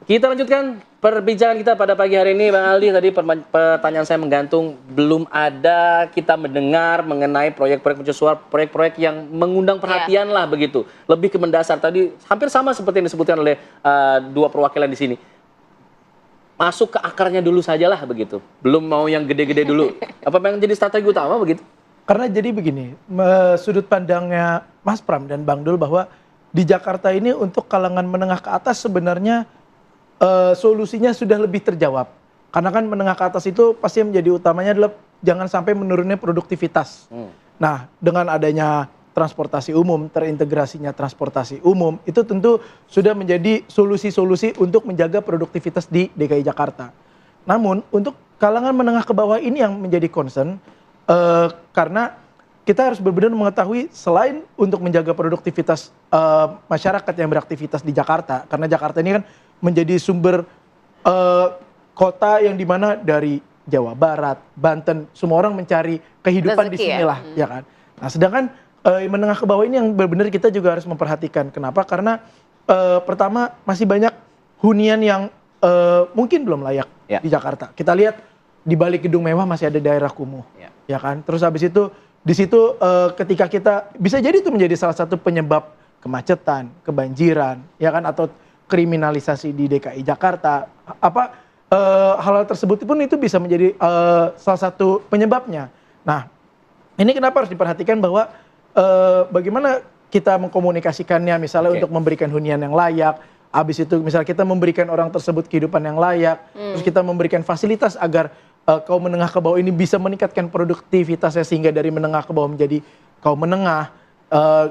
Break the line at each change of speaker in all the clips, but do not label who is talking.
Kita lanjutkan perbincangan kita pada pagi hari ini, Bang Aldi. Tadi pertanyaan saya menggantung, belum ada kita mendengar mengenai proyek-proyek mercusuar, proyek-proyek yang mengundang perhatian lah begitu. Lebih ke mendasar. Tadi hampir sama seperti yang disebutkan oleh dua perwakilan di sini. Masuk ke akarnya dulu sajalah begitu. Belum mau yang gede-gede dulu. Apa yang jadi strategi utama begitu?
Karena jadi begini, sudut pandangnya Mas Pram dan Bang Dul bahwa di Jakarta ini untuk kalangan menengah ke atas sebenarnya solusinya sudah lebih terjawab. Karena kan menengah ke atas itu pasti yang menjadi utamanya adalah jangan sampai menurunnya produktivitas. Nah, dengan adanya transportasi umum, terintegrasinya transportasi umum, itu tentu sudah menjadi solusi-solusi untuk menjaga produktivitas di DKI Jakarta. Namun, untuk kalangan menengah ke bawah ini yang menjadi concern, karena kita harus benar-benar mengetahui selain untuk menjaga produktivitas masyarakat yang beraktivitas di Jakarta, karena Jakarta ini kan menjadi sumber kota yang dimana dari Jawa Barat, Banten, semua orang mencari kehidupan di sinilah, ya kan. Nah, sedangkan menengah ke bawah ini yang benar-benar kita juga harus memperhatikan. Kenapa? Karena pertama masih banyak hunian yang mungkin belum layak di Jakarta. Kita lihat di balik gedung mewah masih ada daerah kumuh, ya kan. Terus habis itu di situ ketika kita bisa jadi itu menjadi salah satu penyebab kemacetan, kebanjiran, ya kan, atau kriminalisasi di DKI Jakarta. Hal-hal tersebut pun itu bisa menjadi salah satu penyebabnya. Nah, ini kenapa harus diperhatikan bahwa bagaimana kita mengkomunikasikannya misalnya untuk memberikan hunian yang layak, habis itu misalnya kita memberikan orang tersebut kehidupan yang layak, terus kita memberikan fasilitas agar kaum menengah ke bawah ini bisa meningkatkan produktivitasnya sehingga dari menengah ke bawah menjadi kaum menengah,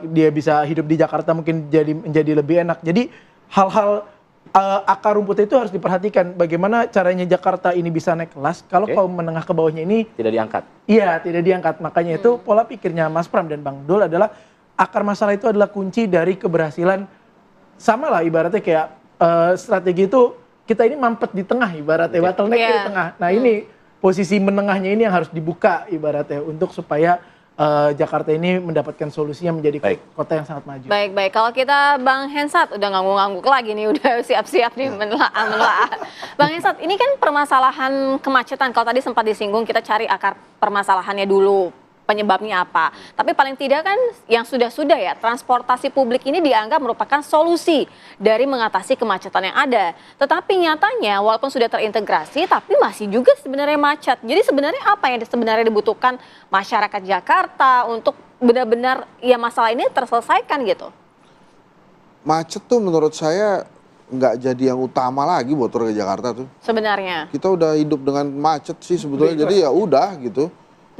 dia bisa hidup di Jakarta mungkin menjadi lebih enak. Jadi hal-hal akar rumput itu harus diperhatikan bagaimana caranya Jakarta ini bisa naik kelas kalau kaum menengah ke bawahnya ini
tidak diangkat.
Iya, tidak diangkat. Makanya itu pola pikirnya Mas Pram dan Bang Dul adalah akar masalah itu adalah kunci dari keberhasilan. Sama lah ibaratnya kayak strategi itu kita ini mampet di tengah ibaratnya, bottleneck di tengah. Nah, ini posisi menengahnya ini yang harus dibuka ibaratnya untuk supaya Jakarta ini mendapatkan solusi yang menjadi kota yang sangat maju.
Baik. Kalau kita Bang Hensat udah ngangguk-ngangguk lagi nih, udah siap-siap nih menelaah. Bang Hensat, ini kan permasalahan kemacetan. Kalau tadi sempat disinggung, kita cari akar permasalahannya dulu. Penyebabnya apa? Tapi paling tidak kan yang sudah-sudah ya, transportasi publik ini dianggap merupakan solusi dari mengatasi kemacetan yang ada. Tetapi nyatanya walaupun sudah terintegrasi, tapi masih juga sebenarnya macet. Jadi sebenarnya apa yang sebenarnya dibutuhkan masyarakat Jakarta untuk benar-benar ya masalah ini terselesaikan gitu?
Macet tuh menurut saya nggak jadi yang utama lagi buat warga Jakarta tuh.
Sebenarnya.
Kita udah hidup dengan macet sih sebetulnya, jadi ya udah gitu.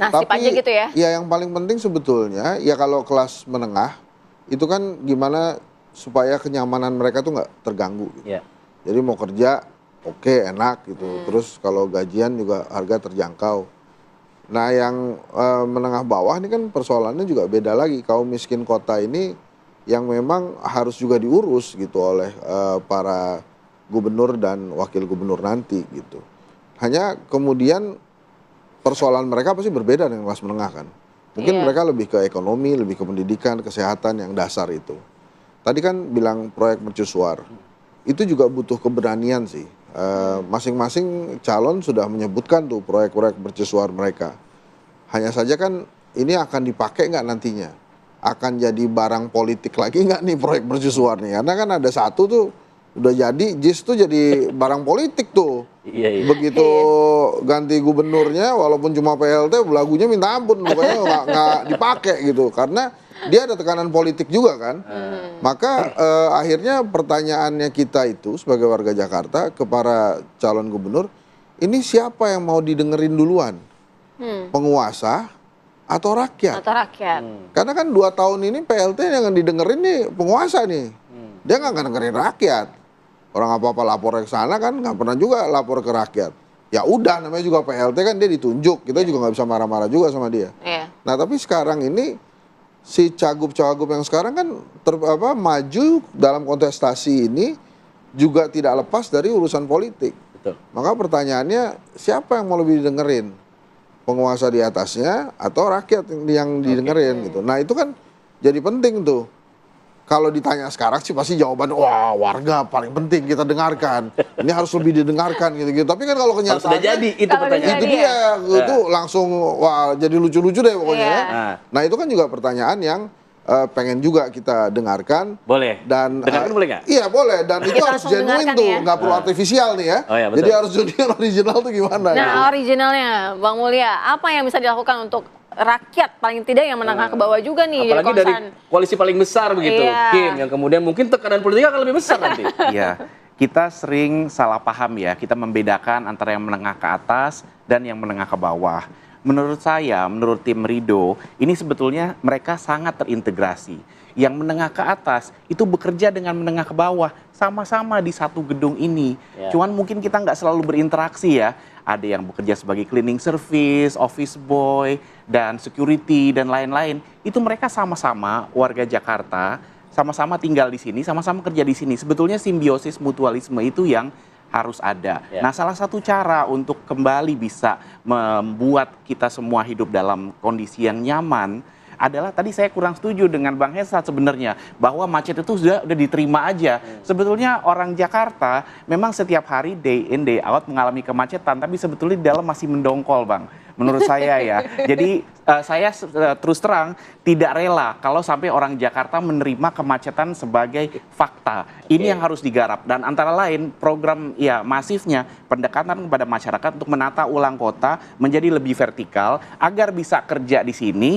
Nasib aja gitu ya?
Ya yang paling penting sebetulnya ya kalau kelas menengah itu kan gimana supaya kenyamanan mereka tuh nggak terganggu. Gitu. Jadi mau kerja oke, enak gitu. Terus kalau gajian juga harga terjangkau. Nah yang menengah bawah ini kan persoalannya juga beda lagi. Kaum miskin kota ini yang memang harus juga diurus gitu oleh para gubernur dan wakil gubernur nanti gitu. Hanya kemudian persoalan mereka pasti berbeda dengan kelas menengah kan. Mungkin mereka lebih ke ekonomi, lebih ke pendidikan, kesehatan yang dasar itu. Tadi kan bilang proyek mercusuar. Itu juga butuh keberanian sih. Masing-masing calon sudah menyebutkan tuh proyek-proyek mercusuar mereka. Hanya saja kan ini akan dipakai nggak nantinya? Akan jadi barang politik lagi nggak nih proyek mercusuar nih? Karena kan ada satu tuh udah jadi, JIS tuh jadi barang politik tuh. Begitu ganti gubernurnya walaupun cuma PLT lagunya minta ampun pokoknya nggak dipakai gitu karena dia ada tekanan politik juga kan. Maka akhirnya pertanyaannya kita itu sebagai warga Jakarta ke para calon gubernur, ini siapa yang mau didengerin duluan? Penguasa atau rakyat? Karena kan 2 tahun ini PLT yang didengerin nih penguasa nih. Dia nggak akan dengerin rakyat. Orang apa-apa lapor ke sana kan nggak pernah juga lapor ke rakyat. Ya udah namanya juga PLT kan dia ditunjuk. Kita juga nggak bisa marah-marah juga sama dia. Nah tapi sekarang ini si cagup-cagup yang sekarang kan maju dalam kontestasi ini juga tidak lepas dari urusan politik. Maka pertanyaannya siapa yang mau lebih didengerin? Penguasa di atasnya atau rakyat yang didengerin gitu. Nah itu kan jadi penting tuh. kalau ditanya sekarang sih pasti jawaban wah warga paling penting kita dengarkan. Ini harus lebih didengarkan gitu-gitu. Tapi kan kalau
Kalau sudah
kenyataannya
jadi itu
Kalau
pertanyaan.
itu dia, itu langsung wah jadi lucu-lucu deh pokoknya.
Iya.
Ya. Nah itu kan juga pertanyaan yang pengen juga kita dengarkan.
Boleh.
Dan
Dengarkan boleh nggak?
Iya boleh. Dan itu
Kita
harus
langsung
genuine
dengarkan
tuh,
ya.
nggak perlu artifisial nih ya.
Oh, iya, betul.
Jadi harus genuine original tuh gimana?
Nah,
gitu.
originalnya Bang Mulya, apa yang bisa dilakukan untuk rakyat paling tidak yang menengah ke bawah juga nih?
Apalagi
jadi
dari
concern?
koalisi paling besar begitu,
Iya.
Kim, yang kemudian mungkin tekanan politiknya akan lebih besar nanti.
Iya, kita sering salah paham ya. Kita membedakan antara yang menengah ke atas dan yang menengah ke bawah. Menurut saya, menurut tim Rido, ini sebetulnya mereka sangat terintegrasi. Yang menengah ke atas itu bekerja dengan menengah ke bawah, sama-sama di satu gedung ini.
Ya.
Cuman mungkin kita nggak selalu berinteraksi ya. Ada yang bekerja sebagai cleaning service, office boy, dan security, dan lain-lain. Itu mereka sama-sama warga Jakarta, sama-sama tinggal di sini, sama-sama kerja di sini. Sebetulnya simbiosis mutualisme itu yang harus ada.
Ya.
Nah, salah satu cara untuk kembali bisa membuat kita semua hidup dalam kondisi yang nyaman adalah tadi saya kurang setuju dengan Bang Hensat sebenarnya bahwa macet itu sudah diterima aja. Sebetulnya orang Jakarta memang setiap hari day in day out mengalami kemacetan, tapi sebetulnya di dalam masih mendongkol, Bang. Menurut saya ya. Jadi saya terus terang tidak rela kalau sampai orang Jakarta menerima kemacetan sebagai fakta. Ini yang harus digarap dan antara lain program ya masifnya pendekatan kepada masyarakat untuk menata ulang kota menjadi lebih vertikal agar bisa kerja di sini,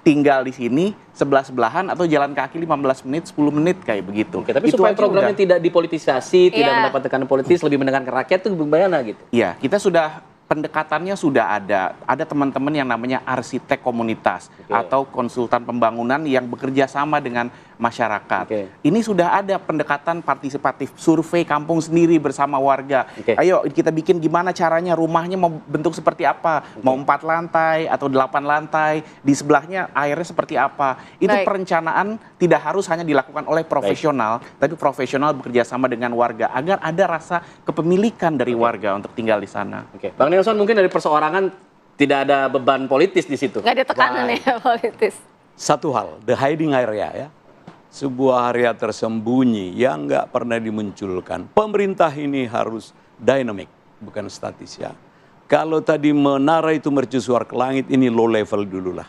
tinggal di sini sebelah-sebelahan atau jalan kaki 15 menit, 10 menit kayak begitu.
Oke, tapi
Itu
supaya
aja
programnya
udah.
tidak dipolitisasi, tidak
Iya.
mendapat tekanan politis, lebih mendengarkan rakyat itu bagaimana gitu.
Iya, kita sudah pendekatannya sudah ada. Ada teman-teman yang namanya arsitek komunitas atau konsultan pembangunan yang bekerja sama dengan masyarakat.
Oke.
Ini sudah ada pendekatan partisipatif, survei kampung sendiri bersama warga.
Oke.
Ayo kita bikin gimana caranya rumahnya mau bentuk seperti apa? Mau 4 lantai atau 8 lantai? Di sebelahnya airnya seperti apa? Itu
Baik.
perencanaan tidak harus hanya dilakukan oleh profesional, tapi profesional bekerja sama dengan warga agar ada rasa kepemilikan dari warga untuk tinggal di sana.
Oke, Bang Nelson mungkin dari perseorangan tidak ada beban politis di situ.
Nggak ada tekanan ya politis.
Satu hal, the hiding area ya. Sebuah area tersembunyi yang nggak pernah dimunculkan. Pemerintah ini harus dynamic, bukan statis ya. Kalau tadi menara itu mercusuar ke langit, ini low level dulu lah.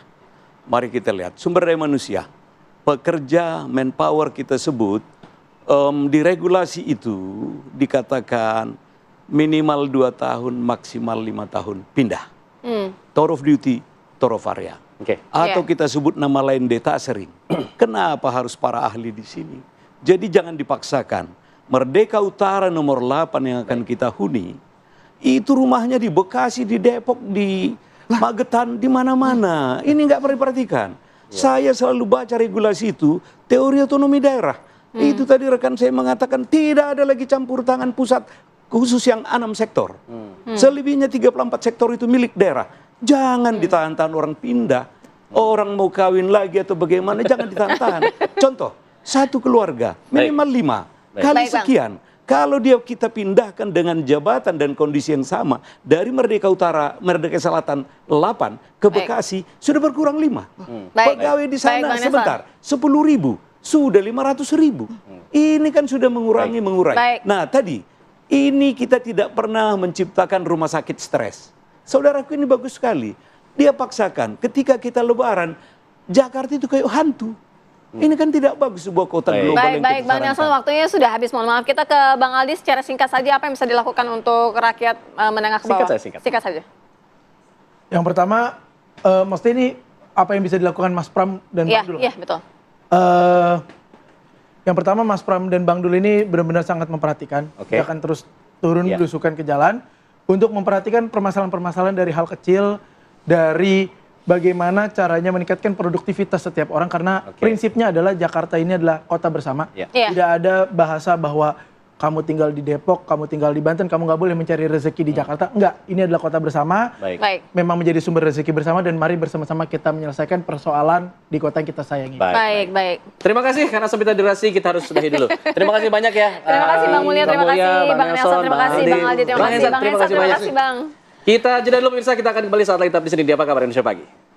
Mari kita lihat, sumber daya manusia. Pekerja, manpower kita sebut, di regulasi itu dikatakan minimal 2 tahun, maksimal 5 tahun pindah. Tour of duty, tour of area.
Oke.
Atau
Iya.
kita sebut nama lain detachering. Kenapa harus para ahli di sini? Jadi jangan dipaksakan. Merdeka Utara nomor 8 yang akan kita huni, itu rumahnya di Bekasi, di Depok, di Magetan, di mana-mana. Ini nggak pernah diperhatikan. Saya selalu baca regulasi itu, teori otonomi daerah. Itu tadi rekan saya mengatakan tidak ada lagi campur tangan pusat, khusus yang 6 sektor. Selebihnya 34 sektor itu milik daerah. Jangan ditahan-tahan orang pindah. Orang mau kawin lagi atau bagaimana, jangan ditahan-tahan. Contoh, satu keluarga, minimal 5. Kali
Baik, Bang.
sekian. Kalau dia kita pindahkan dengan jabatan dan kondisi yang sama, dari Merdeka Utara, Merdeka Selatan 8 ke
Baik.
Bekasi, sudah berkurang 5.
Baik.
Pegawai di
Baik,
sana
Bang Nelson.
sebentar, 10.000, sudah 500.000. Ini kan sudah mengurangi.
Baik.
Nah tadi, ini kita tidak pernah menciptakan rumah sakit stres. Saudaraku ini bagus sekali. Dia paksakan ketika kita lebaran, Jakarta itu kayak hantu. Ini kan tidak bagus sebuah kota
Baik.
global
Baik,
yang
baik,
kita
Bang Nelson,
sarankan.
waktunya sudah habis. Mohon maaf, kita ke Bang Aldi secara singkat saja apa yang bisa dilakukan untuk rakyat menengah ke bawah?
Singkat saja, singkat.
Singkat saja.
Yang pertama, mesti ini apa yang bisa dilakukan Mas Pram dan
Iya,
Bang Dul.
iya, betul.
Yang pertama Mas Pram dan Bang Dul ini benar-benar sangat memperhatikan.
Oke.
Dia akan terus turun
Iya.
belusukan ke jalan untuk memperhatikan permasalahan-permasalahan dari hal kecil, dari bagaimana caranya meningkatkan produktivitas setiap orang, karena
Oke.
prinsipnya adalah Jakarta ini adalah kota bersama.
Iya.
Iya.
Tidak ada bahasa bahwa kamu tinggal di Depok, kamu tinggal di Banten, kamu nggak boleh mencari rezeki di Jakarta. Enggak, ini adalah kota bersama.
Baik.
Baik.
Memang menjadi sumber rezeki bersama, dan mari bersama-sama kita menyelesaikan persoalan di kota yang kita sayangi.
Baik, baik.
Terima kasih karena sempit durasi kita harus sudahi dulu. Terima kasih banyak ya.
Terima kasih Bang Mulya, terima kasih Bang Nelson, terima kasih Bang Aldi, terima kasih Bang
terima
Hensa,
kasih
terima
banyak.
kasih Bang.
Kita jeda dulu pemirsa, kita akan kembali saat lagi tetap di sini di Apa Kabar Indonesia Pagi.